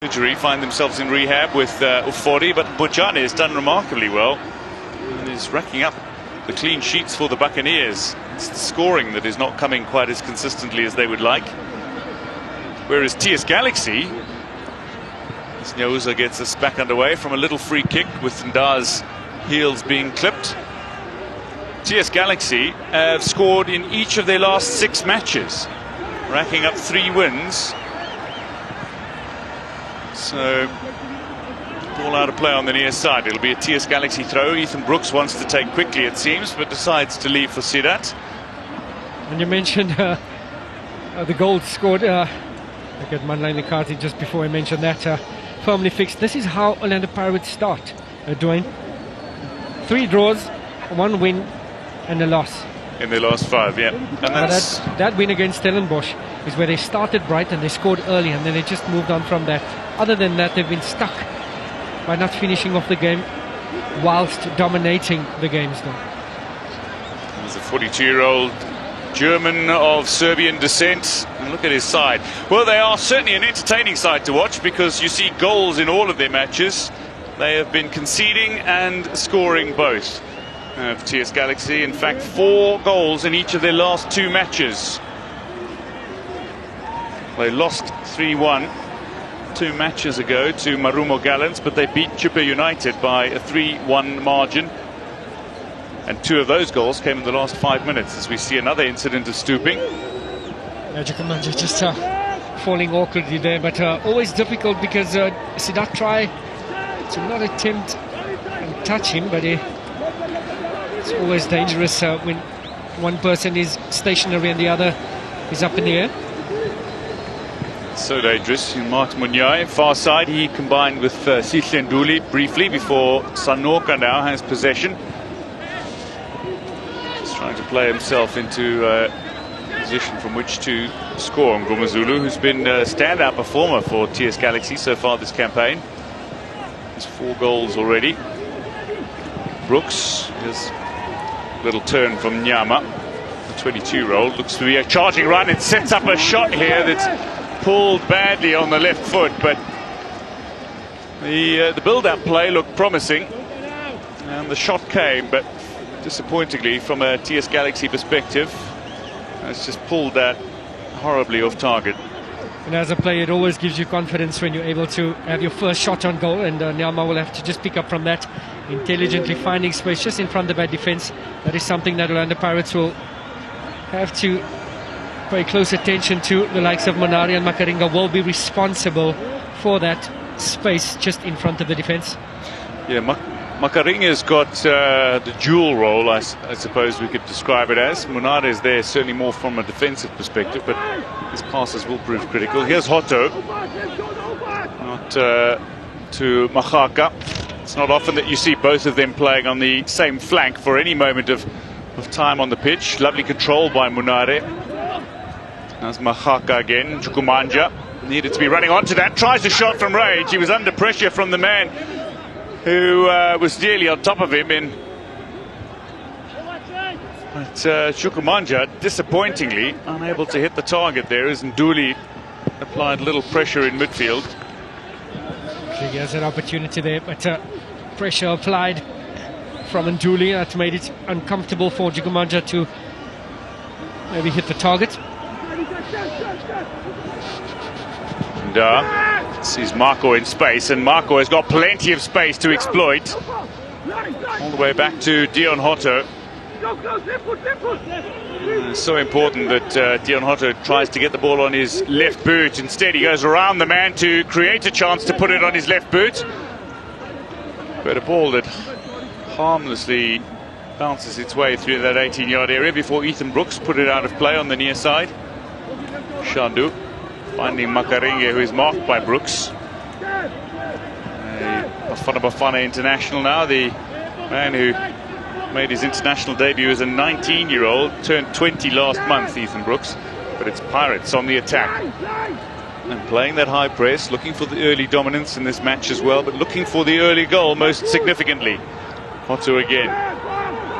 Injury, find themselves in rehab with Ufori, but Bojane has done remarkably well and is racking up the clean sheets for the Buccaneers. It's the scoring that is not coming quite as consistently as they would like. Whereas TS Galaxy, as Nyauza gets us back underway from a little free kick with Nda's heels being clipped. TS Galaxy have scored in each of their last 6 matches, racking up 3 wins. So, ball out of play on the near side. It'll be a TS Galaxy throw. Ethan Brooks wants to take quickly, it seems, but decides to leave for Sidat. And you mentioned the goal scored. Look at Manlane Nikati just before I mentioned that. Firmly fixed. This is how Orlando Pirates start, Dwayne. 3 draws, 1 win, and a loss. In their last 5, yeah. And that win against Stellenbosch is where they started bright and they scored early, and then they just moved on from that. Other than that, they've been stuck by not finishing off the game whilst dominating the games, though. He's a 42-year-old German of Serbian descent, and look at his side. Well, they are certainly an entertaining side to watch because you see goals in all of their matches. They have been conceding and scoring both. Of TS Galaxy, in fact 4 goals in each of their last 2 matches. They lost 3-1 2 matches ago to Marumo Gallants, but they beat Chippa United by a 3-1 margin, and 2 of those goals came in the last 5 minutes, as we see another incident of stooping. Jukumanja just falling awkwardly there, but always difficult because Sidat try to not attempt and touch him, but it's always dangerous when one person is stationary and the other is up in the air. So dangerous. Mark Munyai, far side, he combined with Sihle Nduli briefly before Sanoka now has possession. He's trying to play himself into a position from which to score on Ngumazulu, who's been a standout performer for TS Galaxy so far this campaign. He's 4 goals already. Brooks is little turn from Nyama, the 22-year-old, looks to be a charging run. It sets up a shot here that's pulled badly on the left foot, but the build-up play looked promising, and the shot came, but disappointingly from a TS Galaxy perspective, it's just pulled that horribly off target. And as a player, it always gives you confidence when you're able to have your first shot on goal, and Nyama will have to just pick up from that, intelligently finding space just in front of that defence. That is something that Orlando Pirates will have to pay close attention to. The likes of Monari and Makaringa will be responsible for that space just in front of the defence. Yeah, Makaringa's got the dual role, I suppose we could describe it as. Monari is there certainly more from a defensive perspective, but his passes will prove critical. Here's Hotto, not to Mahaka. It's not often that you see both of them playing on the same flank for any moment of time on the pitch. Lovely control by Munare. That's Mahaka again. Jukumanja needed to be running onto that. Tries a shot from range. He was under pressure from the man who was nearly on top of him. But Jukumanja, disappointingly, unable to hit the target there as Nduli applied little pressure in midfield. He has an opportunity there, but pressure applied from Nduli that made it uncomfortable for Jukumanja to maybe hit the target. And sees Marco in space, and Marco has got plenty of space to exploit. All the way back to Dion Hotto. It's so important that Dion Hotto tries to get the ball on his left boot. Instead, he goes around the man to create a chance to put it on his left boot. But a ball that harmlessly bounces its way through that 18-yard area before Ethan Brooks put it out of play on the near side. Shandu finding Makaringa, who is marked by Brooks. A Bafana international now, the man who made his international debut as a 19-year-old, turned 20 last month, Ethan Brooks. But it's Pirates on the attack and playing that high press, looking for the early dominance in this match as well, but looking for the early goal most significantly. Hotto again,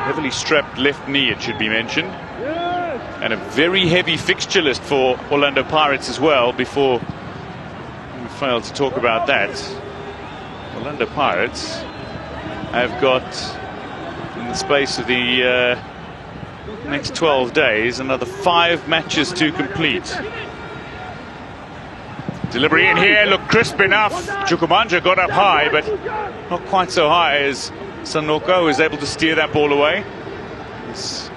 heavily strapped left knee, it should be mentioned, and a very heavy fixture list for Orlando Pirates as well before failed to talk about that. Orlando Pirates have got, in the space of the next 12 days, another 5 matches to complete. Delivery in here, looked crisp enough. Chukwumanja got up high, but not quite so high as Sanoka was able to steer that ball away. It's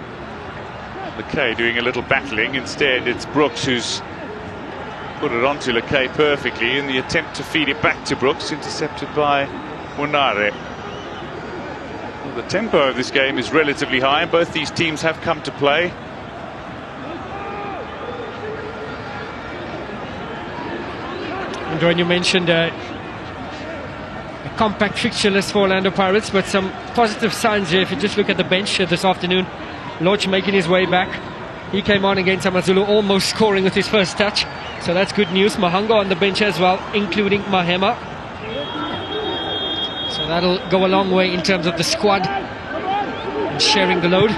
Lakay doing a little battling. Instead, it's Brooks who's put it onto Lakay perfectly in the attempt to feed it back to Brooks, intercepted by Munare. Well, the tempo of this game is relatively high, and both these teams have come to play. And when you mentioned a compact fixture list for Orlando Pirates, but some positive signs here. If you just look at the bench this afternoon, Lodge making his way back. He came on against Amazulu, almost scoring with his first touch, so that's good news. Mahanga on the bench as well, including Mahema. So that'll go a long way in terms of the squad and sharing the load.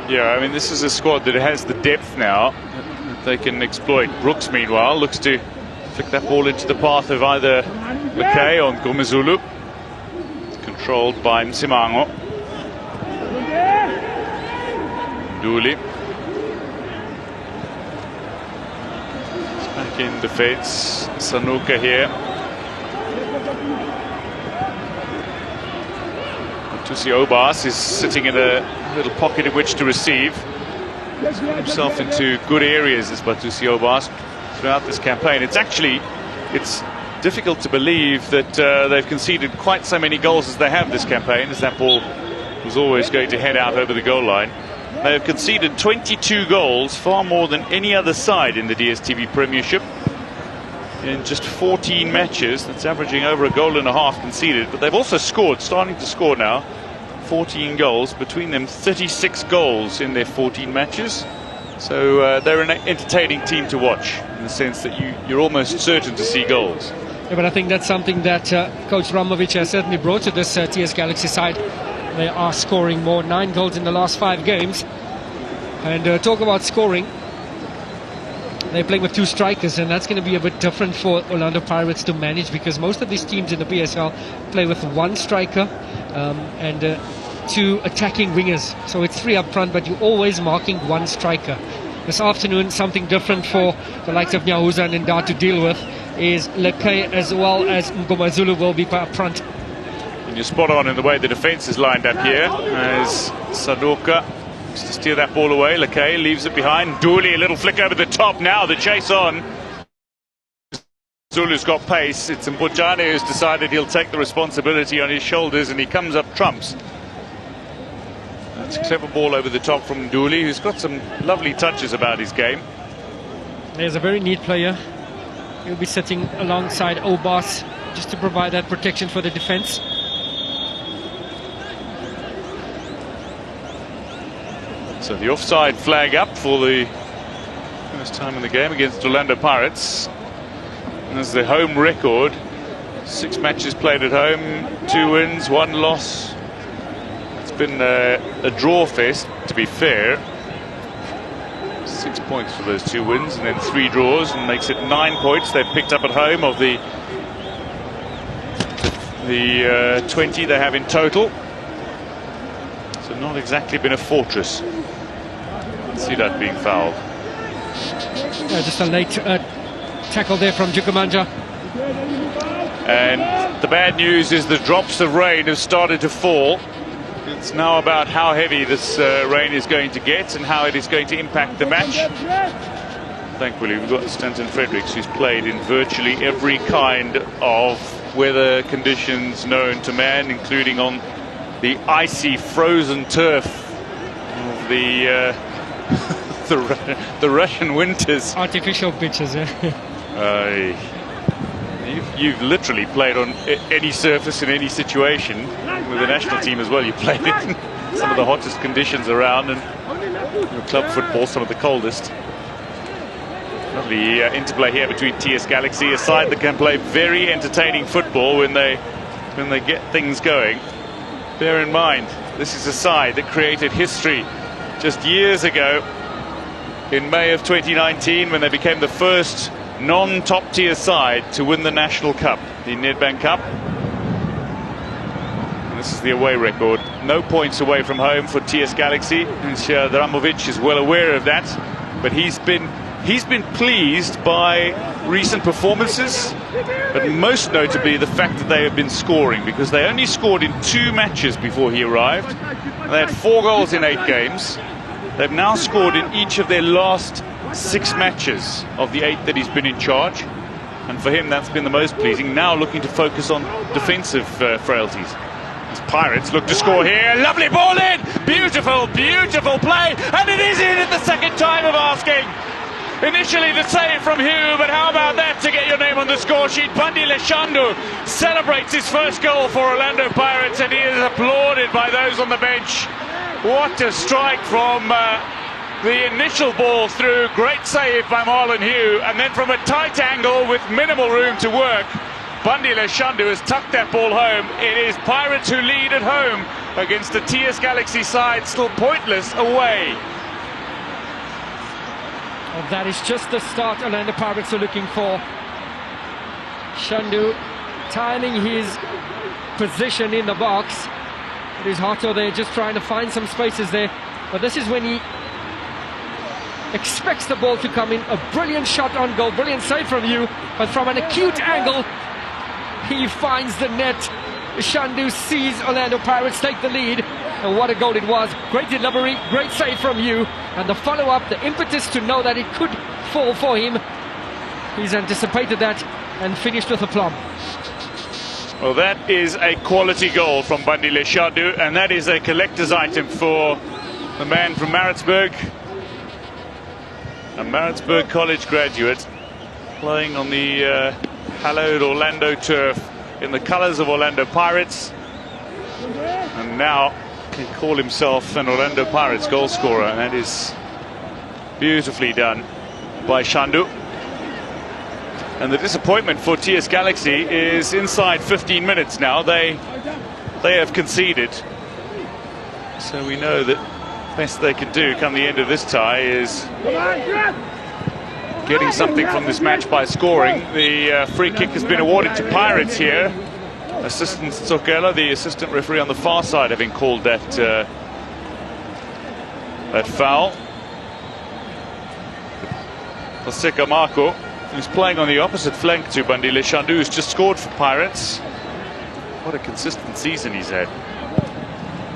Yeah, I mean, this is a squad that has the depth now that they can exploit. Brooks, meanwhile, looks to flick that ball into the path of either Lakay or Ngumazulu. Controlled by Msimango. Dooley. Back in defence. Sanuka here. Tusi Obas is sitting in a little pocket in which to receive. Himself into good areas, this Batusi Obas, throughout this campaign. It's difficult to believe that they've conceded quite so many goals as they have this campaign, as that ball was always going to head out over the goal line. They have conceded 22 goals, far more than any other side in the DStv Premiership in just 14 matches. That's averaging over a goal and a half conceded, but they've also scored, starting to score now, 14 goals, between them 36 goals in their 14 matches. So they're an entertaining team to watch, in the sense that you're almost certain to see goals. Yeah, but I think that's something that Coach Ramovic has certainly brought to this TS Galaxy side. They are scoring more, 9 goals in the last 5 games. And talk about scoring, they're playing with 2 strikers, and that's going to be a bit different for Orlando Pirates to manage, because most of these teams in the PSL play with 1 striker and 2 attacking wingers. So it's 3 up front, but you're always marking 1 striker. This afternoon, something different for the likes of Nyahuza and Ndar to deal with is Lakay as well as Ngumazulu will be up front. And you're spot on in the way the defence is lined up here, as Sanoka looks to steer that ball away. Lakay leaves it behind. Dooley, a little flick over the top. Now the chase on. Zulu's got pace. It's Mbojane who's decided he'll take the responsibility on his shoulders, and he comes up trumps. That's a clever ball over the top from Dooley, who's got some lovely touches about his game. There's a very neat player. He'll be sitting alongside Obas just to provide that protection for the defence. So the offside flag up for the first time in the game against Orlando Pirates. And as the home record, 6 matches played at home, 2 wins, 1 loss. It's been a draw fest, to be fair. 6 points for those 2 wins and then 3 draws, and makes it 9 points they've picked up at home of the 20 they have in total. So not exactly been a fortress. See that being fouled. Yeah, just a late tackle there from Chukwumanja. And the bad news is the drops of rain have started to fall. It's now about how heavy this rain is going to get and how it is going to impact the match. Thankfully, we've got Stanton Fredericks, who's played in virtually every kind of weather conditions known to man, including on the icy, frozen turf of the Russian winters. Artificial pitches, You've literally played on any surface in any situation. With the national team as well, you played in some of the hottest conditions around, and your club football some of the coldest. Lovely interplay here between TS Galaxy, a side that can play very entertaining football when they get things going. Bear in mind, this is a side that created history just years ago in May of 2019, when they became the first non-top tier side to win the National Cup, the Nedbank Cup. And this is the away record. No points away from home for TS Galaxy, and Dramovic is well aware of that. But he's been pleased by recent performances, but most notably the fact that they have been scoring, because they only scored in 2 matches before he arrived. They had 4 goals in 8 games. They've now scored in each of their last 6 matches of the 8 that he's been in charge, and for him that's been the most pleasing. Now looking to focus on defensive frailties. As Pirates look to score here. Lovely ball in, beautiful play, and it is in at the second time of asking. Initially the save from Hugh, but how about that to get your name on the score sheet? Bandile Shandu celebrates his first goal for Orlando Pirates, and he is applauded by those on the bench. What a strike from the initial ball through. Great save by Marlon Hugh, and then from a tight angle with minimal room to work, Bandile Shandu has tucked that ball home. It is Pirates who lead at home against the TS Galaxy side still pointless away. And that is just the start Orlando Pirates are looking for. Shandu timing his position in the box. It is Hato there just trying to find some spaces there. But this is when he expects the ball to come in. A brilliant shot on goal, brilliant save from you. But from an acute angle, he finds the net. Shandu sees Orlando Pirates take the lead. And what a goal it was. Great delivery, great save from you. And the follow-up, the impetus to know that it could fall for him. He's anticipated that and finished with aplomb. Well, that is a quality goal from Bandile Shandu, and that is a collector's item for the man from Maritzburg. A Maritzburg College graduate playing on the hallowed Orlando turf in the colours of Orlando Pirates. And now can call himself an Orlando Pirates goal scorer, and that is beautifully done by Shandu. And the disappointment for TS Galaxy is inside 15 minutes now. They have conceded. So we know that best they can do come the end of this tie is getting something from this match by scoring. The free kick has been awarded to Pirates here. Assistant Tsokela, the assistant referee on the far side, having called that foul. Oseka Marco, who's playing on the opposite flank to Bandile Shandu, who's just scored for Pirates. What a consistent season he's had.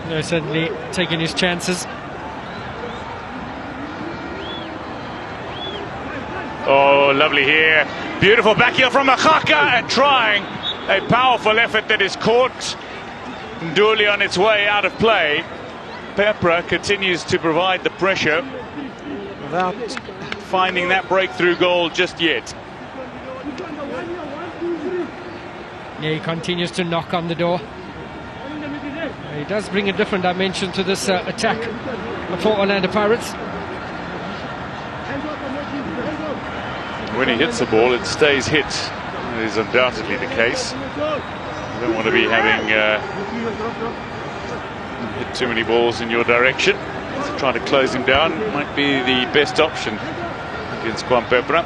No, certainly taking his chances. Oh, lovely here. Beautiful back heel from Makaka, and trying a powerful effort that is caught Nduli on its way out of play. Pepra continues to provide the pressure without finding that breakthrough goal just yet. Yeah, he continues to knock on the door. He does bring a different dimension to this attack for Orlando Pirates. When he hits the ball, it stays hit. That is undoubtedly the case. You don't want to be having hit too many balls in your direction. So trying to close him down might be the best option against Juan Pepra.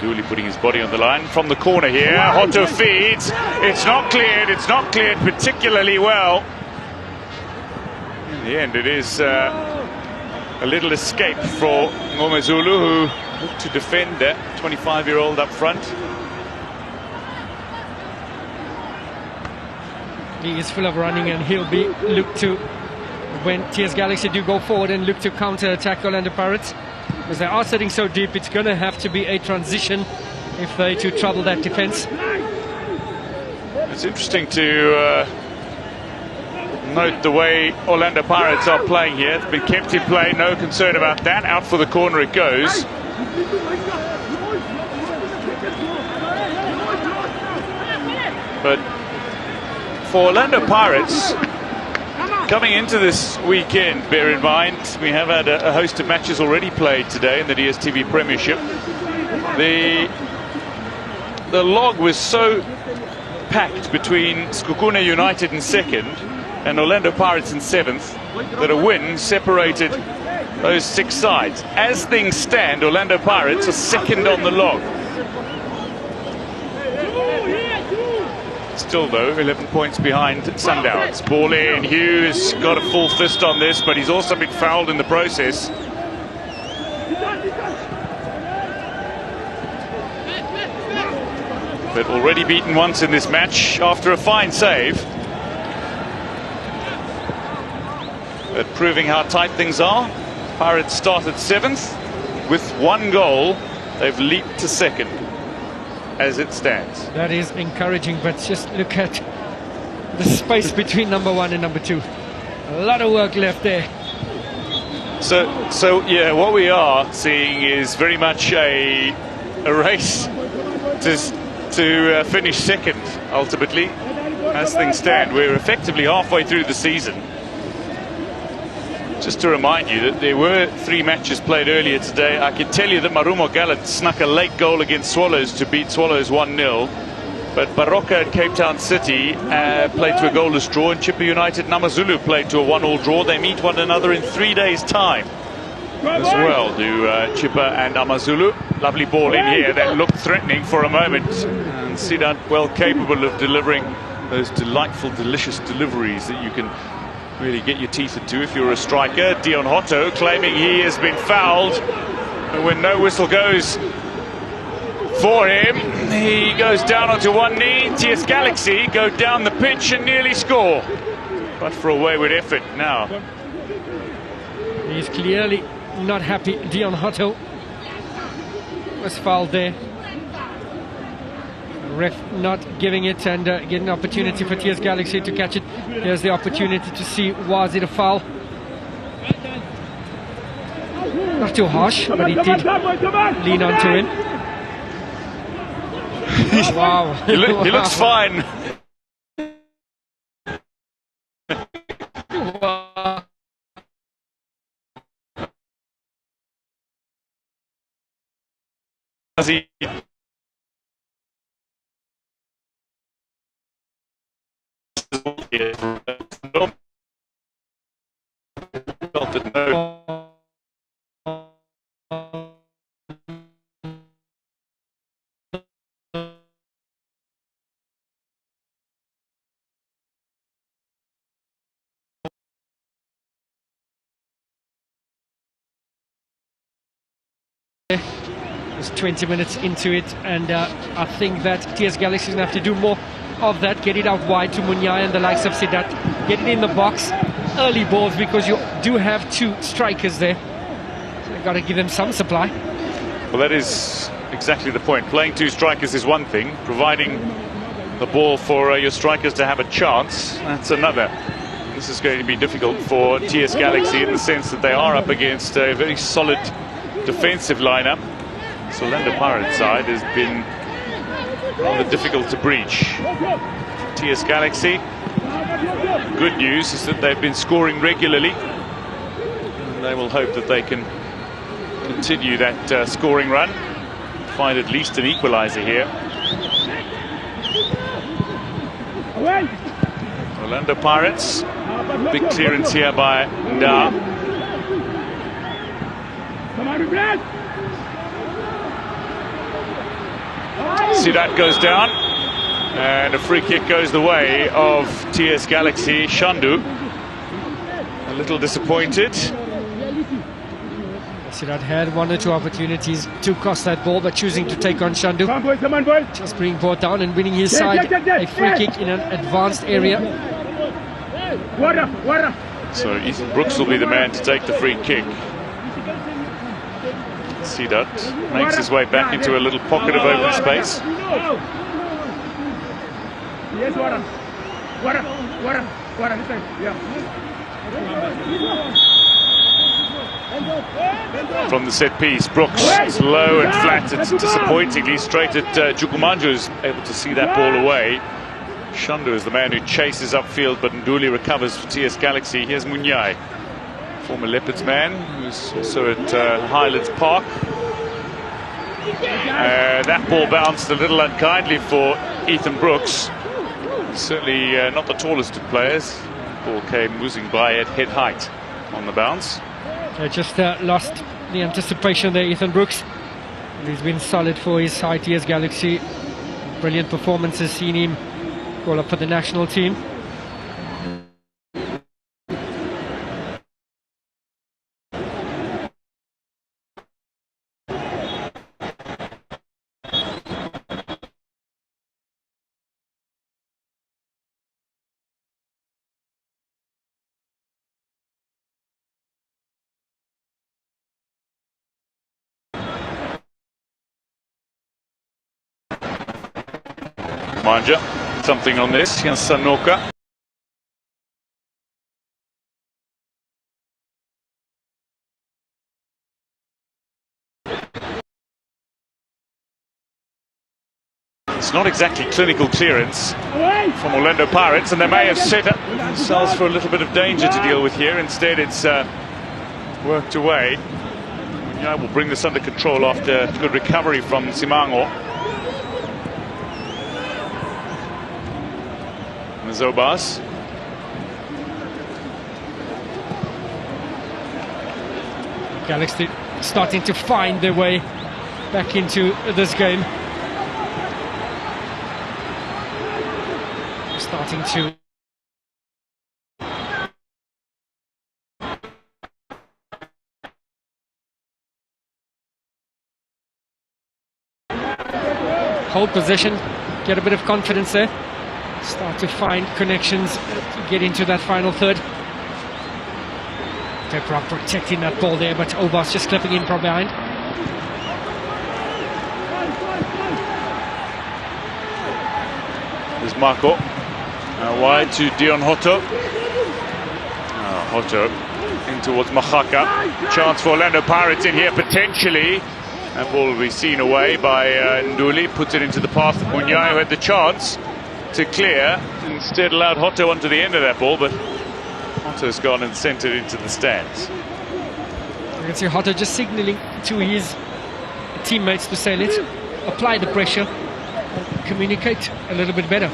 Dooley putting his body on the line from the corner here. Hato feeds. It's not cleared particularly well. In the end, it is a little escape for Ngomezulu, who looked to defend that 25-year-old up front. He is full of running, and he'll be looked to when TS Galaxy do go forward and look to counter-attack Orlando Pirates. Because they are sitting so deep, it's going to have to be a transition if they to trouble that defense. It's interesting to note the way Orlando Pirates are playing here. It's been kept in play, no concern about that. Out for the corner it goes. But for Orlando Pirates, coming into this weekend, bear in mind, we have had a host of matches already played today in the DStv Premiership. The log was so packed between Sekhukhune United in second and Orlando Pirates in seventh that a win separated those 6 sides. As things stand, Orlando Pirates are second on the log. Still, though, 11 points behind Sundowns. Ball in, Hughes got a full fist on this, but he's also been fouled in the process. But already beaten once in this match after a fine save. But proving how tight things are, Pirates started 7th. With 1 goal, they've leaped to 2nd as it stands. That is encouraging, but just look at the space between number 1 and number 2. A lot of work left there. So yeah, what we are seeing is very much a race to finish 2nd, ultimately. As things stand, we're effectively halfway through the season. Just to remind you that there were 3 matches played earlier today. I can tell you that Marumo Gallant snuck a late goal against Swallows to beat Swallows 1-0. But Baroka and Cape Town City played to a goalless draw, and Chippa United Namazulu played to a 1-1 draw. They meet one another in 3 days' time as well, do Chippa and Amazulu. Lovely ball in here that looked threatening for a moment. And Sidat well capable of delivering those delightful, delicious deliveries that you can really get your teeth into if you're a striker. Dion Hotto claiming he has been fouled. And when no whistle goes for him, he goes down onto one knee. TS Galaxy go down the pitch and nearly score. But for a wayward effort now. He's clearly not happy. Dion Hotto was fouled there. Ref not giving it, and getting an opportunity for TS Galaxy to catch it. Here's the opportunity to see, was it a foul? Not too harsh, but he did lean onto him. Wow. He looks fine. Just 20 minutes into it, and I think that TS Galaxy is going to have to do more of that. Get it out wide to Munyai and the likes of Sidat. Get it in the box, early balls, because you do have 2 strikers there. So you've got to give them some supply. Well, that is exactly the point. Playing 2 strikers is one thing. Providing the ball for your strikers to have a chance, that's another. This is going to be difficult for TS Galaxy in the sense that they are up against a very solid defensive lineup. So Orlando Pirates side has been rather difficult to breach. TS Galaxy, good news is that they've been scoring regularly, and they will hope that they can continue that scoring run, find at least an equalizer here. Orlando Pirates, big clearance here by Nda. Sidat goes down, and a free kick goes the way of TS Galaxy. Shandu a little disappointed. Sidat had 1 or 2 opportunities to cross that ball, but choosing to take on Shandu. Just being brought down and winning his side a free kick in an advanced area. So Ethan Brooks will be the man to take the free kick. Sidat makes his way back into a little pocket of open space. From the set piece, Brooks is low and flat. It's disappointingly straight at Jukumanjo, is able to see that ball away. Shandu is the man who chases upfield, but Nduli recovers for TS Galaxy. Here's Munyai, former Leopards man, who's also at Highlands Park. That ball bounced a little unkindly for Ethan Brooks. Certainly not the tallest of players. Ball came whizzing by at head height on the bounce. Just lost the anticipation there, Ethan Brooks. He's been solid for his ITS Galaxy. Brilliant performances, seen him call up for the national team. Manja, something on this, Sanoka. It's not exactly clinical clearance from Orlando Pirates, and they may have set up themselves for a little bit of danger to deal with here. Instead, it's worked away. Munyai will bring this under control after good recovery from Simango. Zobas. Galaxy starting to find their way back into this game. Starting to hold possession, get a bit of confidence there. Start to find connections to get into that final third. Teprov protecting that ball there, but Obas just clipping in from behind. There's Marco. Wide to Dion Hotto. Hotto in towards Mahaka. Chance for Orlando Pirates in here potentially. That ball will be seen away by Nduli. Puts it into the path of Munyai, who had the chance to clear, instead allowed Hotto onto the end of that ball, but Hotto's gone and sent it into the stands. You can see Hotto just signalling to his teammates to say, let's apply the pressure, communicate a little bit better.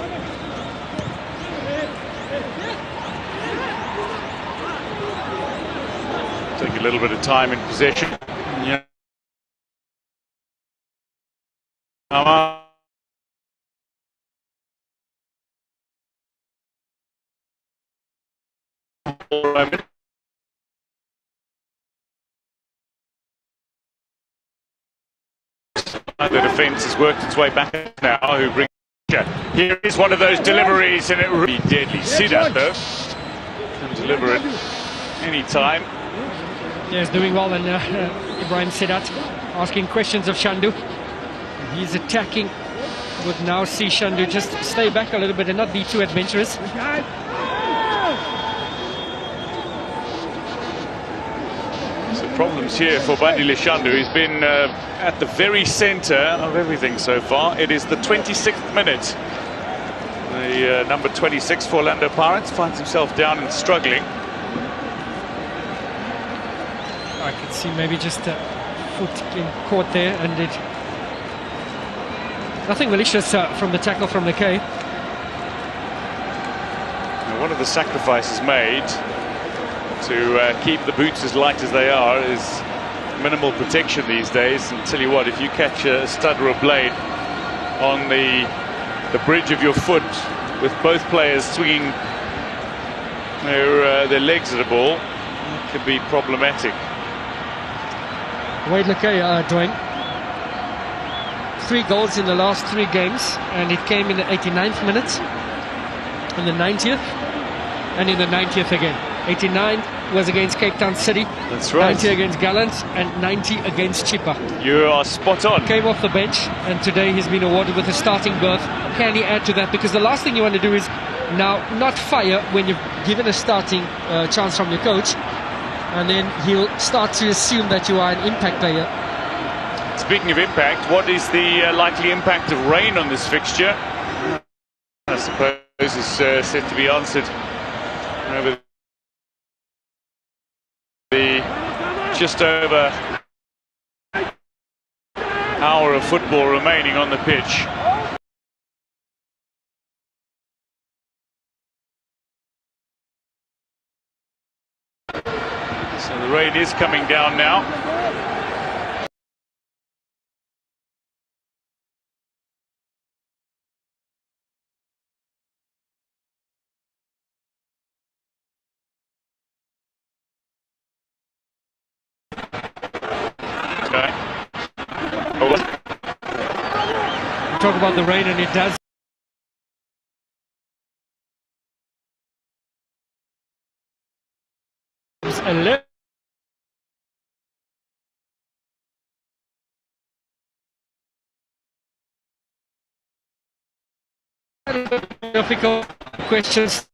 Take a little bit of time in possession. Yeah. The defence has worked its way back now. Who brings here is one of those deliveries, and it really deadly. Sidat though can deliver it any time. Yeah, he's doing well, and Ibrahim Sidat asking questions of Shandu. He's attacking. Would now see Shandu just stay back a little bit and not be too adventurous. So problems here for Bandile Shandu. He's been at the very centre of everything so far. It is the 26th minute. The number 26 for Orlando Pirates finds himself down and struggling. I could see maybe just a foot in caught there, and it nothing malicious from the tackle from McKay. Now, one of the sacrifices made to keep the boots as light as they are is minimal protection these days. And tell you what, if you catch a stud or a blade on the bridge of your foot with both players swinging their legs at a ball, it can be problematic. Wade McKay, Dwayne. 3 goals in the last 3 games, and it came in the 89th minute, in the 90th, and in the 90th again. 89 was against Cape Town City. That's right. 90 against Gallant, and 90 against Chippa. You are spot on. Came off the bench, and today he's been awarded with a starting berth. Can he add to that? Because the last thing you want to do is now not fire when you've given a starting chance from your coach, and then he'll start to assume that you are an impact player. Speaking of impact, what is the likely impact of rain on this fixture? I suppose is said to be answered over the just over hour of football remaining on the pitch. So the rain is coming down now. Okay. Oh, You talk about the rain, and it does. A little difficult questions.